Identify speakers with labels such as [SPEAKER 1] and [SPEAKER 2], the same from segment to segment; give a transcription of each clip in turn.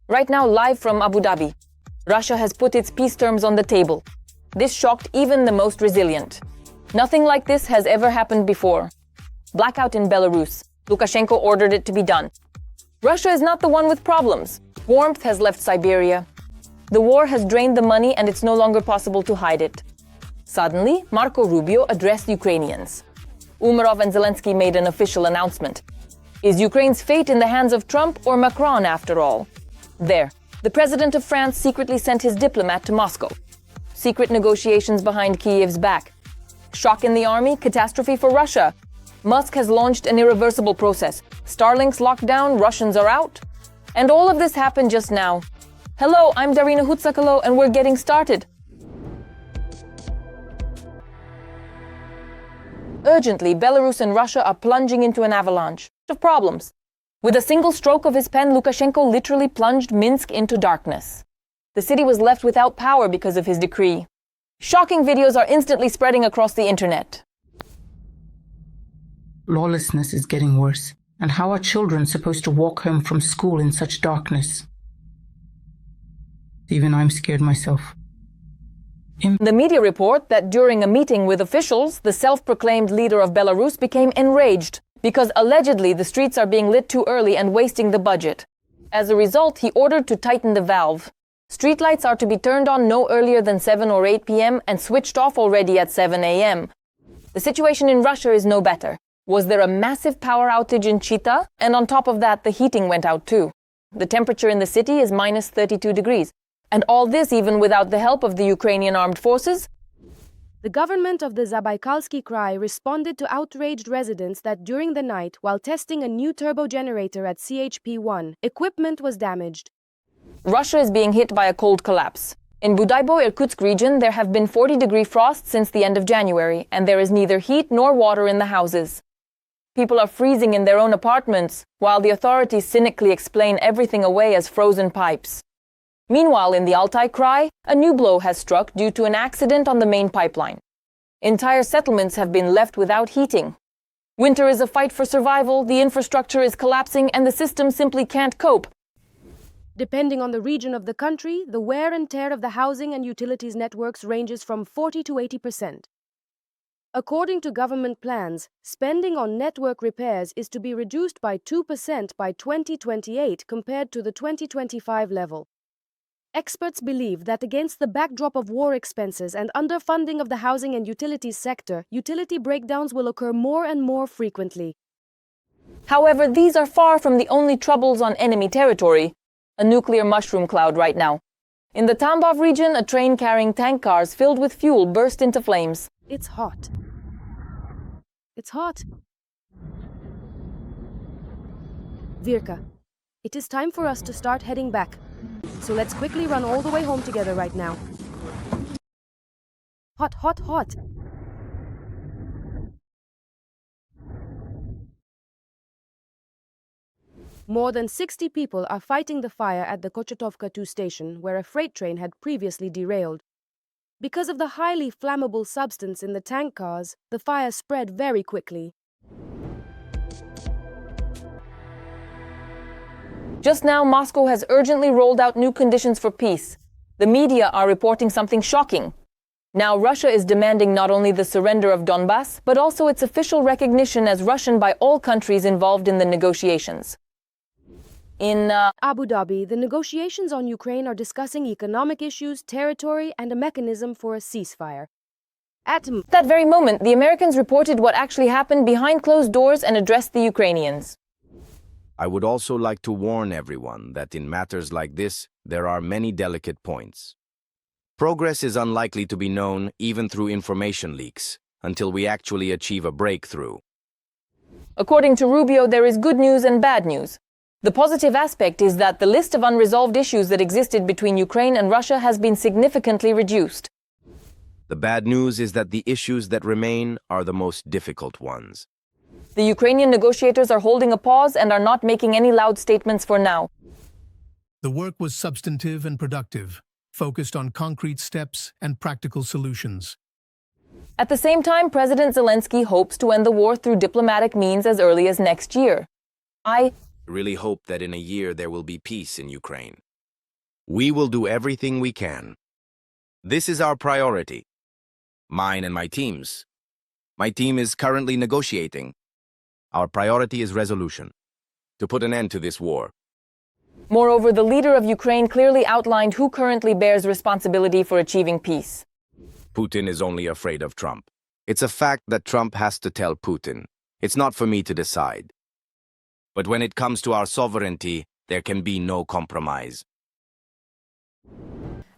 [SPEAKER 1] Right now, live from Abu Dhabi, Russia has put its peace terms on the table. This shocked even the most resilient. Nothing like this has ever happened before. Blackout in Belarus. Lukashenko ordered it to be done. Russia is not the one with problems. Warmth has left Siberia. The war has drained the money and it's no longer possible to hide it. Suddenly, Rubio addressed Ukrainians. Umerov and Zelenskyy made an official announcement. Is Ukraine's fate in the hands of Trump or Macron after all? There, the president of France secretly sent his diplomat to Moscow. Secret negotiations behind Kyiv's back. Shock in the army, catastrophe for Russia. Musk has launched an irreversible process. Starlink's locked down, Russians are out. And all of this happened just now. Hello, I'm Darina Hutsakalo and we're getting started. Urgently, Belarus and Russia are plunging into an avalanche of problems. With a single stroke of his pen, Lukashenko literally plunged Minsk into darkness. The city was left without power because of his decree. Shocking videos are instantly spreading across the internet.
[SPEAKER 2] Lawlessness is getting worse. And how are children supposed to walk home from school in such darkness? Even I'm scared myself.
[SPEAKER 1] The media report that during a meeting with officials, the self-proclaimed leader of Belarus became enraged because allegedly the streets are being lit too early and wasting the budget. As a result, he ordered to tighten the valve. Streetlights are to be turned on no earlier than 7 or 8 p.m. and switched off already at 7 a.m. The situation in Russia is no better. Was there a massive power outage in Chita? And on top of that, the heating went out too. The temperature in the city is minus 32 degrees. And all this even without the help of the Ukrainian armed forces?
[SPEAKER 3] The government of the Zabaikalsky Krai responded to outraged residents that during the night, while testing a new turbo generator at CHP-1, equipment was damaged.
[SPEAKER 1] Russia is being hit by a cold collapse. In Budaibo-Irkutsk region, there have been 40-degree frosts since the end of January, and there is neither heat nor water in the houses. People are freezing in their own apartments, while the authorities cynically explain everything away as frozen pipes. Meanwhile, in the Altai Krai, a new blow has struck due to an accident on the main pipeline. Entire settlements have been left without heating. Winter is a fight for survival, the infrastructure is collapsing, and the system simply can't cope.
[SPEAKER 3] Depending on the region of the country, the wear and tear of the housing and utilities networks ranges from 40 to 80%. According to government plans, spending on network repairs is to be reduced by 2% by 2028 compared to the 2025 level. Experts believe that against the backdrop of war expenses and underfunding of the housing and utilities sector, utility breakdowns will occur more and more frequently.
[SPEAKER 1] However, these are far from the only troubles on enemy territory. A nuclear mushroom cloud right now. In the Tambov region, a train carrying tank cars filled with fuel burst into flames.
[SPEAKER 3] It's hot. It's hot. Virka, it is time for us to start heading back. So let's quickly run all the way home together right now. Hot, hot, hot. More than 60 people are fighting the fire at the Kochetovka 2 station, where a freight train had previously derailed. Because of the highly flammable substance in the tank cars, the fire spread very quickly.
[SPEAKER 1] Just now, Moscow has urgently rolled out new conditions for peace. The media are reporting something shocking. Now, Russia is demanding not only the surrender of Donbass, but also its official recognition as Russian by all countries involved in the negotiations. In
[SPEAKER 3] Abu Dhabi, the negotiations on Ukraine are discussing economic issues, territory, and a mechanism for a ceasefire. At
[SPEAKER 1] that very moment, the Americans reported what actually happened behind closed doors and addressed the Ukrainians.
[SPEAKER 4] I would also like to warn everyone that in matters like this, there are many delicate points. Progress is unlikely to be known even through information leaks until we actually achieve a breakthrough.
[SPEAKER 1] According to Rubio, there is good news and bad news. The positive aspect is that the list of unresolved issues that existed between Ukraine and Russia has been significantly reduced.
[SPEAKER 4] The bad news is that the issues that remain are the most difficult ones.
[SPEAKER 1] The Ukrainian negotiators are holding a pause and are not making any loud statements for now.
[SPEAKER 5] The work was substantive and productive, focused on concrete steps and practical solutions.
[SPEAKER 1] At the same time, President Zelenskyy hopes to end the war through diplomatic means as early as next year. I
[SPEAKER 4] really hope that in a year there will be peace in Ukraine. We will do everything we can. This is our priority. Mine and my team's. My team is currently negotiating. Our priority is resolution, to put an end to this war.
[SPEAKER 1] Moreover, the leader of Ukraine clearly outlined who currently bears responsibility for achieving peace.
[SPEAKER 4] Putin is only afraid of Trump. It's a fact that Trump has to tell Putin. It's not for me to decide. But when it comes to our sovereignty, there can be no compromise.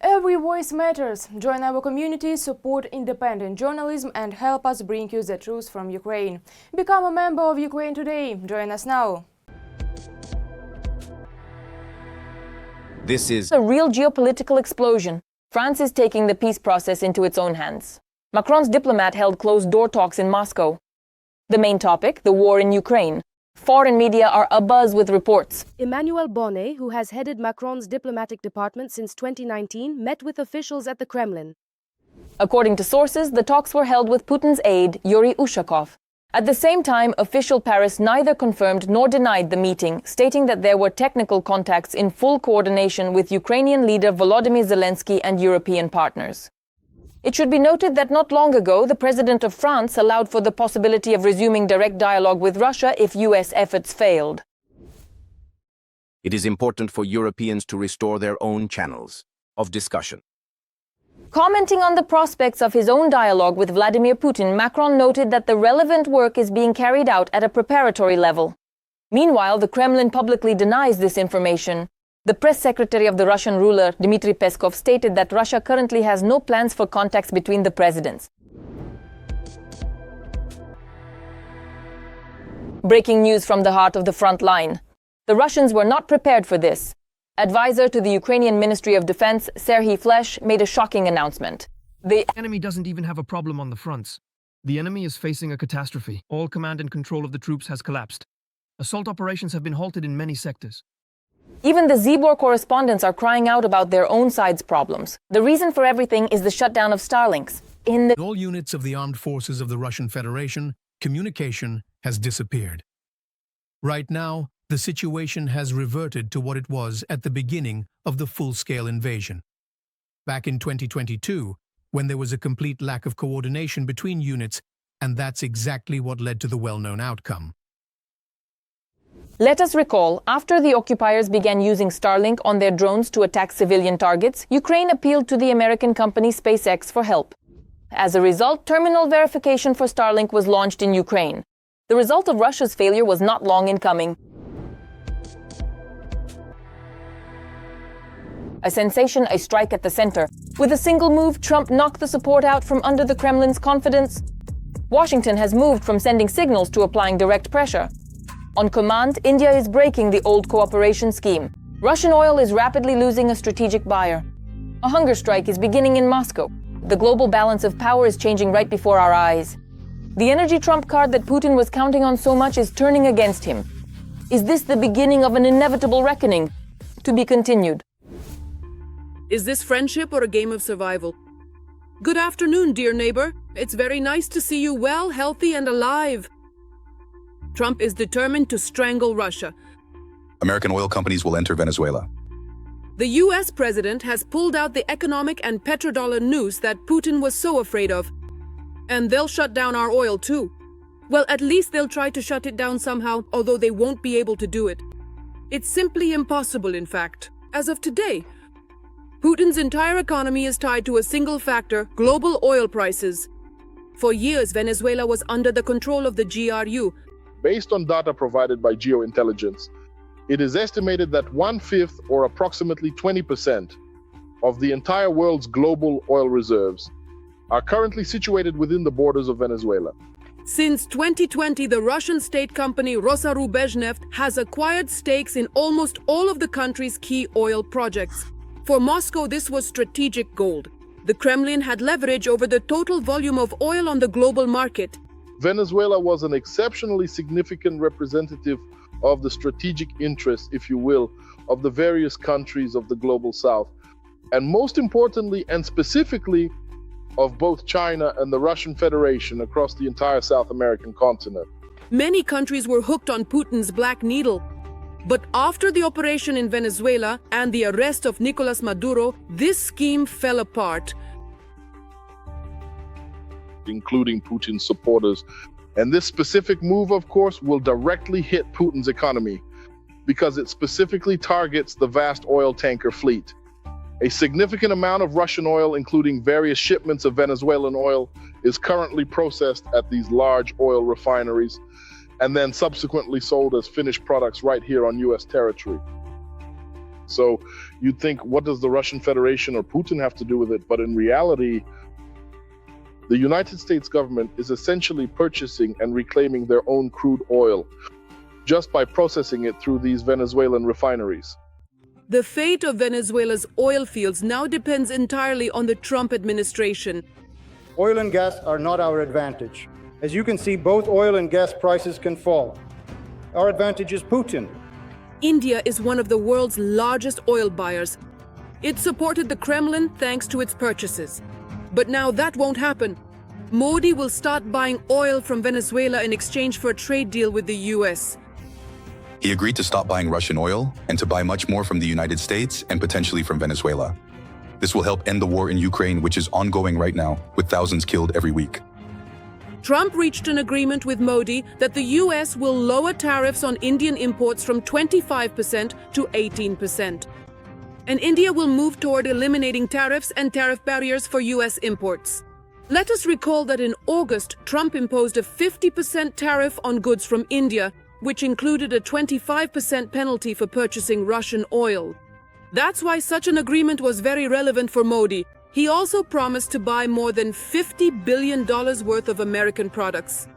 [SPEAKER 6] Every voice matters. Join our community, support independent journalism, and help us bring you the truth from Ukraine. Become a member of Ukraine Today. Join us now.
[SPEAKER 4] This is
[SPEAKER 1] A real geopolitical explosion. France is taking the peace process into its own hands. Macron's diplomat held closed-door talks in Moscow. The main topic, the war in Ukraine. Foreign media are abuzz with reports.
[SPEAKER 3] Emmanuel Bonnet, who has headed Macron's diplomatic department since 2019, met with officials at the Kremlin.
[SPEAKER 1] According to sources, the talks were held with Putin's aide, Yuri Ushakov. At the same time, official Paris neither confirmed nor denied the meeting, stating that there were technical contacts in full coordination with Ukrainian leader Volodymyr Zelenskyy and European partners. It should be noted that not long ago, the president of France allowed for the possibility of resuming direct dialogue with Russia if US efforts failed.
[SPEAKER 4] It is important for Europeans to restore their own channels of discussion.
[SPEAKER 1] Commenting on the prospects of his own dialogue with Vladimir Putin, Macron noted that the relevant work is being carried out at a preparatory level. Meanwhile, the Kremlin publicly denies this information. The press secretary of the Russian ruler, Dmitry Peskov, stated that Russia currently has no plans for contacts between the presidents. Breaking news from the heart of the front line. The Russians were not prepared for this. Advisor to the Ukrainian Ministry of Defense, Serhiy Flesh, made a shocking announcement. The
[SPEAKER 7] enemy doesn't even have a problem on the fronts. The enemy is facing a catastrophe. All command and control of the troops has collapsed. Assault operations have been halted in many sectors.
[SPEAKER 1] Even the Zibor correspondents are crying out about their own side's problems. The reason for everything is the shutdown of Starlinks. In
[SPEAKER 5] all units of the armed forces of the Russian Federation, communication has disappeared. Right now, the situation has reverted to what it was at the beginning of the full-scale invasion. Back in 2022, when there was a complete lack of coordination between units, and that's exactly what led to the well-known outcome.
[SPEAKER 1] Let us recall, after the occupiers began using Starlink on their drones to attack civilian targets, Ukraine appealed to the American company SpaceX for help. As a result, terminal verification for Starlink was launched in Ukraine. The result of Russia's failure was not long in coming. A sensation, a strike at the center. With a single move, Trump knocked the support out from under the Kremlin's confidence. Washington has moved from sending signals to applying direct pressure. On command, India is breaking the old cooperation scheme. Russian oil is rapidly losing a strategic buyer. A hunger strike is beginning in Moscow. The global balance of power is changing right before our eyes. The energy trump card that Putin was counting on so much is turning against him. Is this the beginning of an inevitable reckoning? To be continued.
[SPEAKER 8] Is this friendship or a game of survival? Good afternoon, dear neighbor. It's very nice to see you well, healthy, and alive. Trump is determined to strangle Russia.
[SPEAKER 9] American oil companies will enter Venezuela.
[SPEAKER 8] The US president has pulled out the economic and petrodollar noose that Putin was so afraid of. And they'll shut down our oil too. Well, at least they'll try to shut it down somehow, although they won't be able to do it. It's simply impossible, in fact. As of today, Putin's entire economy is tied to a single factor: global oil prices. For years, Venezuela was under the control of the GRU.
[SPEAKER 10] Based on data provided by geointelligence, it is estimated that 1/5, or approximately 20%, of the entire world's global oil reserves are currently situated within the borders of Venezuela.
[SPEAKER 8] Since 2020, the Russian state company Rosarubezhneft has acquired stakes in almost all of the country's key oil projects. For Moscow, this was strategic gold. The Kremlin had leverage over the total volume of oil on the global market.
[SPEAKER 10] Venezuela was an exceptionally significant representative of the strategic interests, if you will, of the various countries of the global south, and most importantly and specifically of both China and the Russian Federation across the entire South American continent.
[SPEAKER 8] Many countries were hooked on Putin's black needle. But after the operation in Venezuela and the arrest of Nicolas Maduro, this scheme fell apart.
[SPEAKER 10] Including Putin's supporters. And this specific move, of course, will directly hit Putin's economy because it specifically targets the vast oil tanker fleet. A significant amount of Russian oil, including various shipments of Venezuelan oil, is currently processed at these large oil refineries and then subsequently sold as finished products right here on US territory. So you'd think, what does the Russian Federation or Putin have to do with it? But in reality, the United States government is essentially purchasing and reclaiming their own crude oil just by processing it through these Venezuelan refineries.
[SPEAKER 8] The fate of Venezuela's oil fields now depends entirely on the Trump administration.
[SPEAKER 11] Oil and gas are not our advantage. As you can see, both oil and gas prices can fall. Our advantage is Putin.
[SPEAKER 8] India is one of the world's largest oil buyers. It supported the Kremlin thanks to its purchases. But now that won't happen. Modi will start buying oil from Venezuela in exchange for a trade deal with the US.
[SPEAKER 9] He agreed to stop buying Russian oil and to buy much more from the United States and potentially from Venezuela. This will help end the war in Ukraine, which is ongoing right now, with thousands killed every week.
[SPEAKER 8] Trump reached an agreement with Modi that the US will lower tariffs on Indian imports from 25% to 18%. And India will move toward eliminating tariffs and tariff barriers for US imports. Let us recall that in August, Trump imposed a 50% tariff on goods from India, which included a 25% penalty for purchasing Russian oil. That's why such an agreement was very relevant for Modi. He also promised to buy more than $50 billion worth of American products.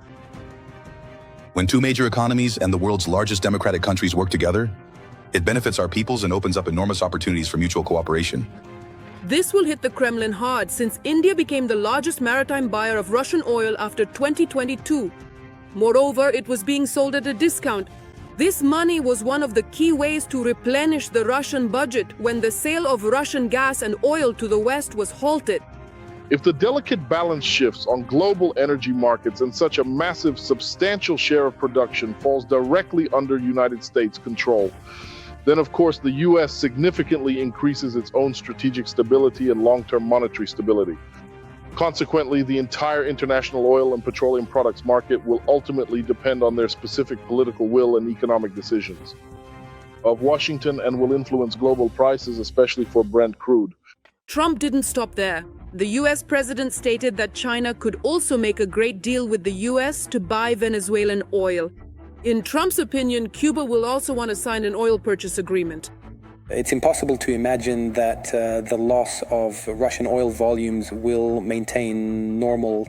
[SPEAKER 9] When two major economies and the world's largest democratic countries work together, it benefits our peoples and opens up enormous opportunities for mutual cooperation.
[SPEAKER 8] This will hit the Kremlin hard since India became the largest maritime buyer of Russian oil after 2022. Moreover, it was being sold at a discount. This money was one of the key ways to replenish the Russian budget when the sale of Russian gas and oil to the West was halted.
[SPEAKER 10] If the delicate balance shifts on global energy markets and such a massive, substantial share of production falls directly under United States control, then of course the US significantly increases its own strategic stability and long-term monetary stability. Consequently, the entire international oil and petroleum products market will ultimately depend on their specific political will and economic decisions of Washington and will influence global prices, especially for Brent crude.
[SPEAKER 8] Trump didn't stop there. The US president stated that China could also make a great deal with the US to buy Venezuelan oil. In Trump's opinion, Cuba will also want to sign an oil purchase agreement.
[SPEAKER 12] It's impossible to imagine that the loss of Russian oil volumes will maintain normal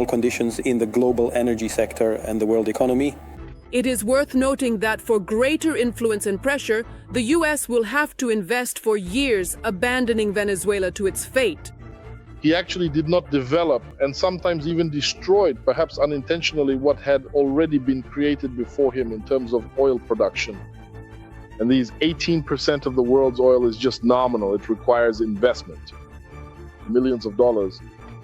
[SPEAKER 12] conditions in the global energy sector and the world economy.
[SPEAKER 8] It is worth noting that for greater influence and pressure, the US will have to invest for years, abandoning Venezuela to its fate.
[SPEAKER 10] He actually did not develop and sometimes even destroyed, perhaps unintentionally, what had already been created before him in terms of oil production. And these 18% of the world's oil is just nominal. It requires investment, millions of dollars.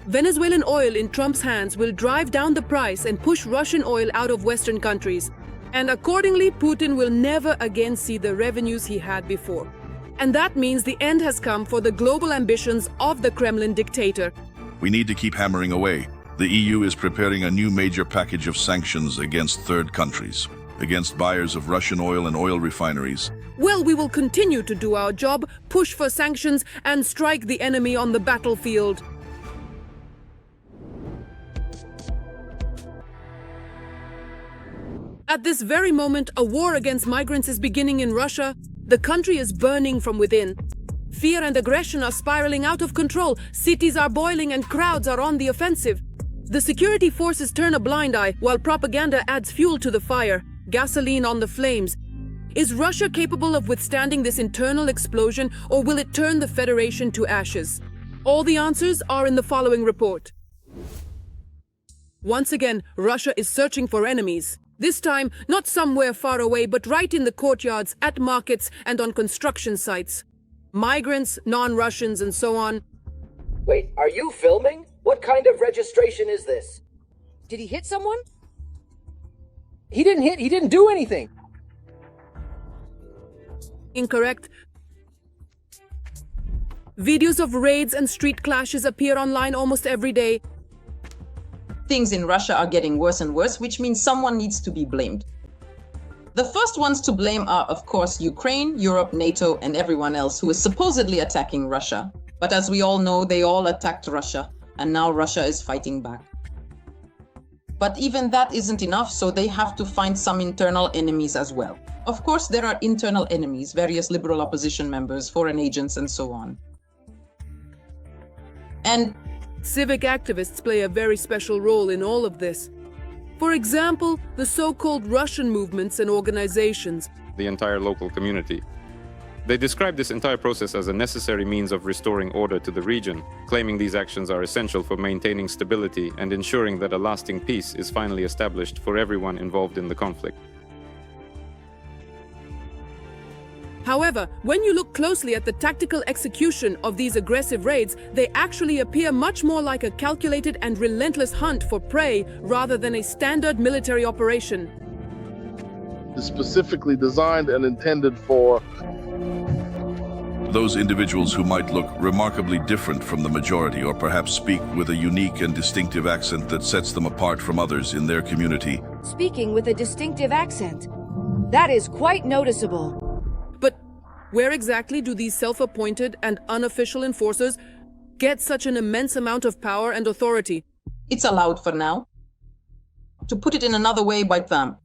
[SPEAKER 8] Venezuelan oil in Trump's hands will drive down the price and push Russian oil out of Western countries. And accordingly, Putin will never again see the revenues he had before. And that means the end has come for the global ambitions of the Kremlin dictator.
[SPEAKER 13] We need to keep hammering away. The EU is preparing a new major package of sanctions against third countries, against buyers of Russian oil and oil refineries.
[SPEAKER 8] Well, we will continue to do our job, push for sanctions, and strike the enemy on the battlefield. At this very moment, a war against migrants is beginning in Russia. The country is burning from within. Fear and aggression are spiraling out of control. Cities are boiling and crowds are on the offensive. The security forces turn a blind eye while propaganda adds fuel to the fire, gasoline on the flames. Is Russia capable of withstanding this internal explosion, or will it turn the Federation to ashes? All the answers are in the following report. Once again, Russia is searching for enemies. This time, not somewhere far away, but right in the courtyards, at markets, and on construction sites. Migrants, non-Russians, and so on.
[SPEAKER 14] Wait, are you filming? What kind of registration is this?
[SPEAKER 15] Did he hit someone?
[SPEAKER 14] He didn't do anything.
[SPEAKER 8] incorrect. Videos of raids and street clashes appear online almost every day.
[SPEAKER 15] Things in Russia are getting worse and worse, which means someone needs to be blamed. The first ones to blame are, of course, Ukraine, Europe, NATO, and everyone else who is supposedly attacking Russia. But as we all know, they all attacked Russia, and now Russia is fighting back. But even that isn't enough, so they have to find some internal enemies as well. Of course, there are internal enemies, various liberal opposition members, foreign agents, and so on. And
[SPEAKER 8] civic activists play a very special role in all of this. For example, the so-called Russian movements and organizations.
[SPEAKER 16] The entire local community. They describe this entire process as a necessary means of restoring order to the region, claiming these actions are essential for maintaining stability and ensuring that a lasting peace is finally established for everyone involved in the conflict.
[SPEAKER 8] However, when you look closely at the tactical execution of these aggressive raids, they actually appear much more like a calculated and relentless hunt for prey rather than a standard military operation.
[SPEAKER 10] It's specifically designed and intended for
[SPEAKER 13] those individuals who might look remarkably different from the majority or perhaps speak with a unique and distinctive accent that sets them apart from others in their community.
[SPEAKER 17] Speaking with a distinctive accent. That is quite noticeable.
[SPEAKER 8] But where exactly do these self-appointed and unofficial enforcers get such an immense amount of power and authority?
[SPEAKER 15] it's allowed for now. To put it in another way, by them.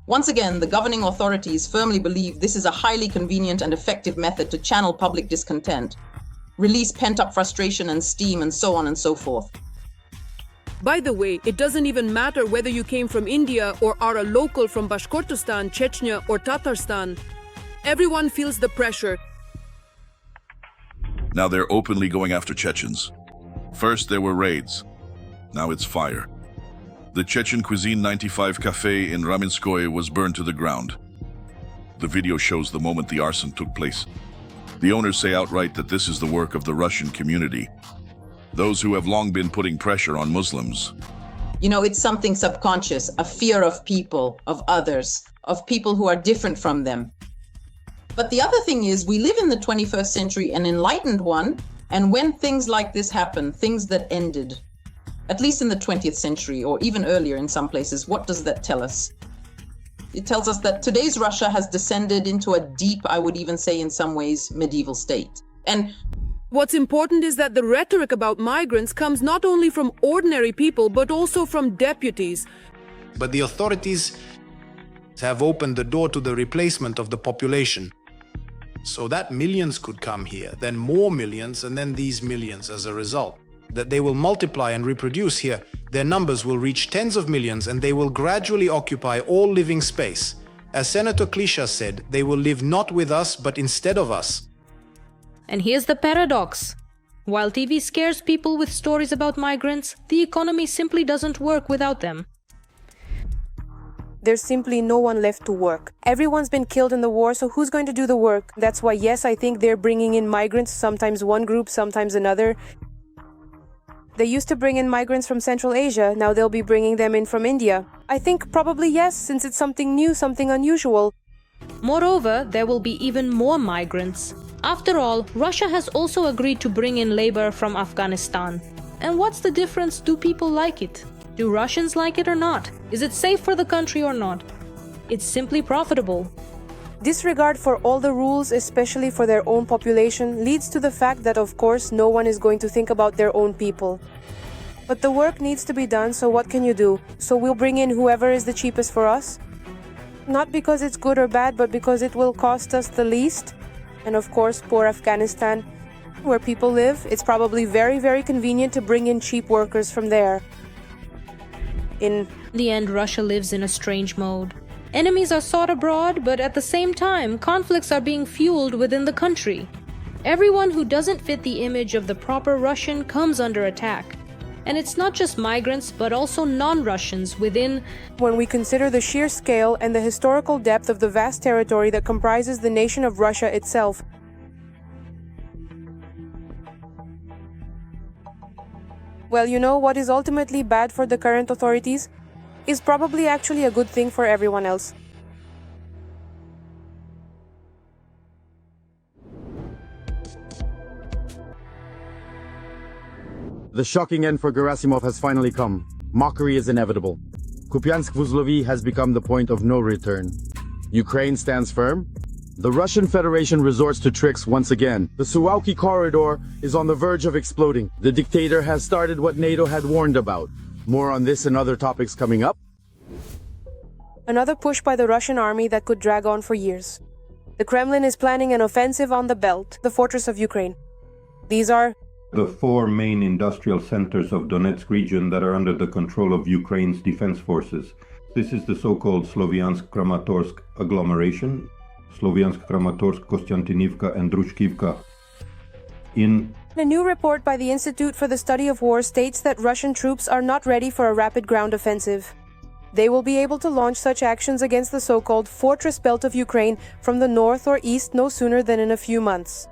[SPEAKER 15] Once again, the governing authorities firmly believe this is a highly convenient and effective method to channel public discontent, release pent-up frustration and steam, and so on and so forth.
[SPEAKER 8] By the way, it doesn't even matter whether you came from India or are a local from Bashkortostan, Chechnya, or Tatarstan. Everyone feels the pressure.
[SPEAKER 13] Now they're openly going after Chechens. First there were raids. Now it's fire. The Chechen Cuisine 95 cafe in Ramenskoye was burned to the ground. The video shows the moment the arson took place. The owners say outright that this is the work of the Russian community, those who have long been putting pressure on Muslims.
[SPEAKER 15] You know, it's something subconscious, a fear of people, of others, of people who are different from them. But the other thing is, we live in the 21st century, an enlightened one, and when things like this happen, things that ended, at least in the 20th century, or even earlier in some places, what does that tell us? It tells us that today's Russia has descended into a deep, I would even say in some ways, medieval state. And
[SPEAKER 8] what's important is that the rhetoric about migrants comes not only from ordinary people, but also from deputies.
[SPEAKER 18] But the authorities have opened the door to the replacement of the population. So that millions could come here, then more millions, and then these millions as a result. That they will multiply and reproduce here, their numbers will reach tens of millions, and they will gradually occupy all living space. As Senator Klisha said, they will live not with us, but instead of us.
[SPEAKER 19] And here's the paradox. While TV scares people with stories about migrants, the economy simply doesn't work without them.
[SPEAKER 6] There's simply no one left to work. Everyone's been killed in the war, so who's going to do the work? That's why, yes, I think they're bringing in migrants, sometimes one group, sometimes another. They used to bring in migrants from Central Asia, now they'll be bringing them in from India. I think probably yes, since it's something new, something unusual.
[SPEAKER 19] Moreover, there will be even more migrants. After all, Russia has also agreed to bring in labor from Afghanistan. And what's the difference? Do people like it? Do Russians like it or not? Is it safe for the country or not? It's simply profitable.
[SPEAKER 6] Disregard for all the rules, especially for their own population, leads to the fact that, of course, no one is going to think about their own people. But the work needs to be done, so what can you do? So we'll bring in whoever is the cheapest for us? Not because it's good or bad, but because it will cost us the least. And of course, poor Afghanistan, where people live, it's probably very, very convenient to bring in cheap workers from there. In
[SPEAKER 19] the end, Russia lives in a strange mode. Enemies are sought abroad, but at the same time, conflicts are being fueled within the country. Everyone who doesn't fit the image of the proper Russian comes under attack. And it's not just migrants, but also non-Russians within.
[SPEAKER 6] When we consider the sheer scale and the historical depth of the vast territory that comprises the nation of Russia itself, well, you know what is ultimately bad for the current authorities is probably actually a good thing for everyone else.
[SPEAKER 20] The shocking end for Gerasimov has finally come. Mockery is inevitable. Kupiansk-Vuzlovi has become the point of no return. Ukraine stands firm. The Russian Federation resorts to tricks once again. The Suwalki corridor is on the verge of exploding. The dictator has started what NATO had warned about. More on this and other topics coming up.
[SPEAKER 6] Another push by the Russian army that could drag on for years. The Kremlin is planning an offensive on the Belt, the fortress of Ukraine. These are
[SPEAKER 21] the four main industrial centers of Donetsk region that are under the control of Ukraine's defense forces. This is the so-called Sloviansk-Kramatorsk agglomeration, Sloviansk-Kramatorsk, Kostiantynivka and Drushkivka.
[SPEAKER 6] A new report by the Institute for the Study of War states that Russian troops are not ready for a rapid ground offensive. They will be able to launch such actions against the so-called fortress belt of Ukraine from the north or east no sooner than in a few months.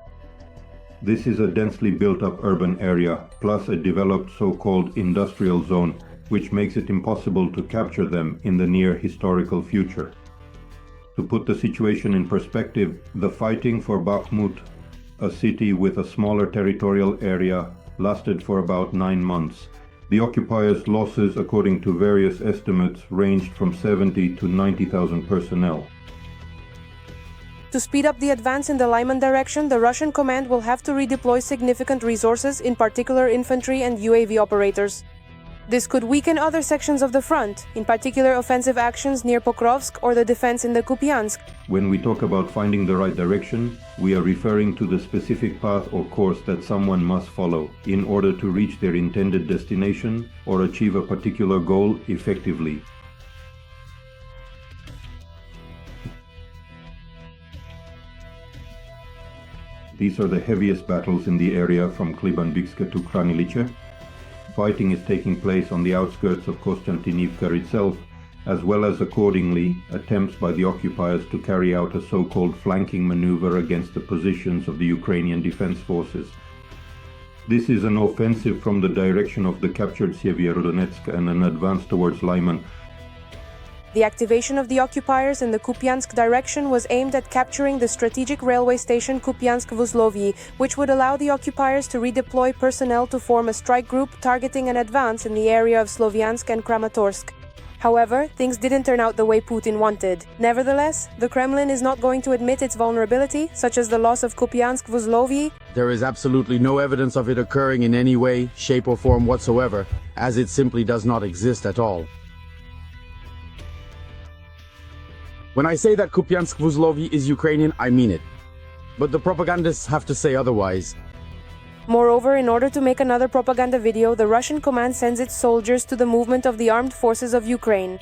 [SPEAKER 21] This is a densely built-up urban area, plus a developed so-called industrial zone, which makes it impossible to capture them in the near historical future. To put the situation in perspective, the fighting for Bakhmut, a city with a smaller territorial area, lasted for about 9 months. The occupiers' losses, according to various estimates, ranged from 70 to 90,000 personnel.
[SPEAKER 6] To speed up the advance in the Lyman direction, the Russian command will have to redeploy significant resources, in particular infantry and UAV operators. This could weaken other sections of the front, in particular offensive actions near Pokrovsk or the defense in the Kupiansk.
[SPEAKER 21] When we talk about finding the right direction, we are referring to the specific path or course that someone must follow in order to reach their intended destination or achieve a particular goal effectively. These are the heaviest battles in the area from Klibanbikska to Kranilice. Fighting is taking place on the outskirts of Kostiantynivka itself, as well as accordingly attempts by the occupiers to carry out a so-called flanking maneuver against the positions of the Ukrainian defense forces. This is an offensive from the direction of the captured Sieverodonetsk and an advance towards Lyman.
[SPEAKER 6] The activation of the occupiers in the Kupiansk direction was aimed at capturing the strategic railway station Kupiansk-Vuzlovi, which would allow the occupiers to redeploy personnel to form a strike group targeting an advance in the area of Sloviansk and Kramatorsk. However, things didn't turn out the way Putin wanted. Nevertheless, the Kremlin is not going to admit its vulnerability, such as the loss of Kupiansk-Vuzlovi.
[SPEAKER 20] There is absolutely no evidence of it occurring in any way, shape or form whatsoever, as it simply does not exist at all. When I say that Kupiansk-Vuzlovi is Ukrainian, I mean it. But the propagandists have to say otherwise.
[SPEAKER 6] Moreover, in order to make another propaganda video, the Russian command sends its soldiers to the movement of the armed forces of Ukraine.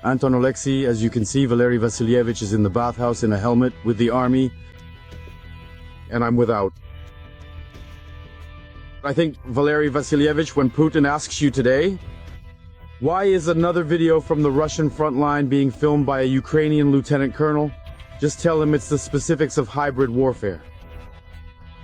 [SPEAKER 20] Anton Alexei, as you can see, Valery Vasilyevich is in the bathhouse in a helmet with the army, and I'm without. I think, Valery Vasilyevich, when Putin asks you today, why is another video from the Russian front line being filmed by a Ukrainian lieutenant colonel? Just tell him it's the specifics of hybrid warfare.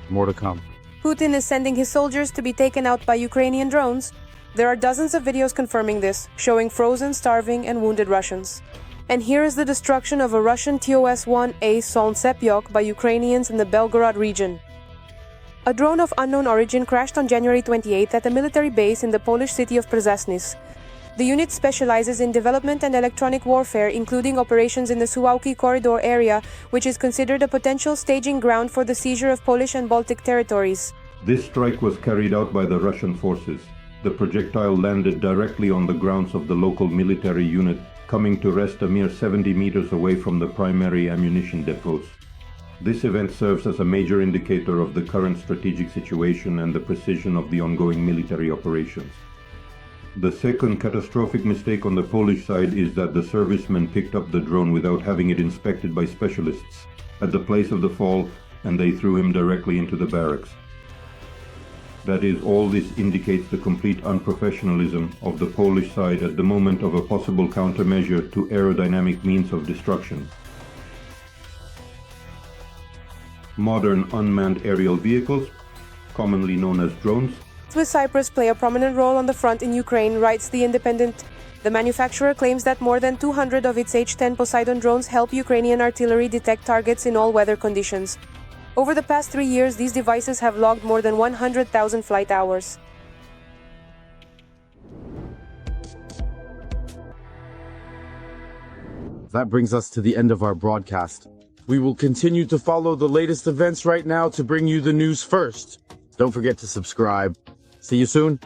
[SPEAKER 20] More to come.
[SPEAKER 6] Putin is sending his soldiers to be taken out by Ukrainian drones. There are dozens of videos confirming this, showing frozen, starving, and wounded Russians. And here is the destruction of a Russian TOS-1A Soln-Sepyok by Ukrainians in the Belgorod region. A drone of unknown origin crashed on January 28 at a military base in the Polish city of Przasnysz. The unit specializes in development and electronic warfare, including operations in the Suwalki corridor area, which is considered a potential staging ground for the seizure of Polish and Baltic territories.
[SPEAKER 21] This strike was carried out by the Russian forces. The projectile landed directly on the grounds of the local military unit, coming to rest a mere 70 meters away from the primary ammunition depots. This event serves as a major indicator of the current strategic situation and the precision of the ongoing military operations. The second catastrophic mistake on the Polish side is that the servicemen picked up the drone without having it inspected by specialists at the place of the fall, and they threw him directly into the barracks. That is, all this indicates the complete unprofessionalism of the Polish side at the moment of a possible countermeasure to aerodynamic means of destruction. Modern unmanned aerial vehicles, commonly known as drones,
[SPEAKER 6] Swiss Cyprus play a prominent role on the front in Ukraine, writes The Independent. The manufacturer claims that more than 200 of its H-10 Poseidon drones help Ukrainian artillery detect targets in all weather conditions. Over the past 3 years, these devices have logged more than 100,000 flight hours.
[SPEAKER 20] That brings us to the end of our broadcast. We will continue to follow the latest events right now to bring you the news first. Don't forget to subscribe. See you soon.